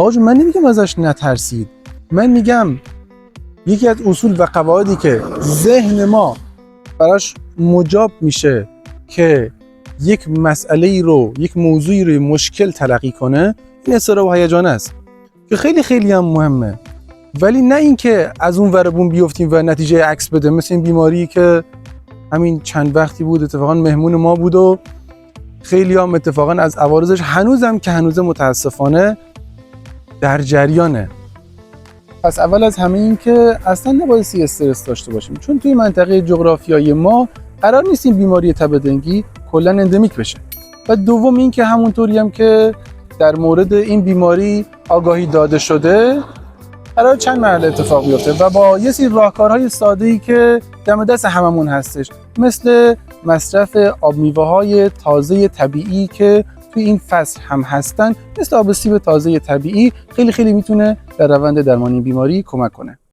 آقا جون من نمیگم ازش نترسید، من میگم یکی از اصول و قواعدی که ذهن ما براش مجاب میشه که یک مسئله رو، یک موضوعی رو مشکل تلقی کنه، این اضطراب و هیجان است که خیلی خیلی هم مهمه، ولی نه اینکه از اون ور بوم بیفتیم و نتیجه عکس بده. مثل این بیماری که همین چند وقتی بود اتفاقا مهمون ما بود و خیلی هم اتفاقا از عوارضش هنوزم که هنوز متاسفانه در جریانه. پس اول از همه این که اصلا نبایستی استرس داشته باشیم، چون توی منطقه جغرافیایی ما قرار نیست این بیماری تب دنگی کلا اندمیک بشه. و دوم این که همونطوری هم که در مورد این بیماری آگاهی داده شده، قرار چند مرحله اتفاق بیفته و با یه سری راهکارهای ساده‌ای که دم دست هممون هستش، مثل مصرف آب میوه‌های تازه طبیعی که توی این فصل هم هستن، مثل آب سیب تازه طبیعی، خیلی خیلی میتونه در روند درمان این بیماری کمک کنه.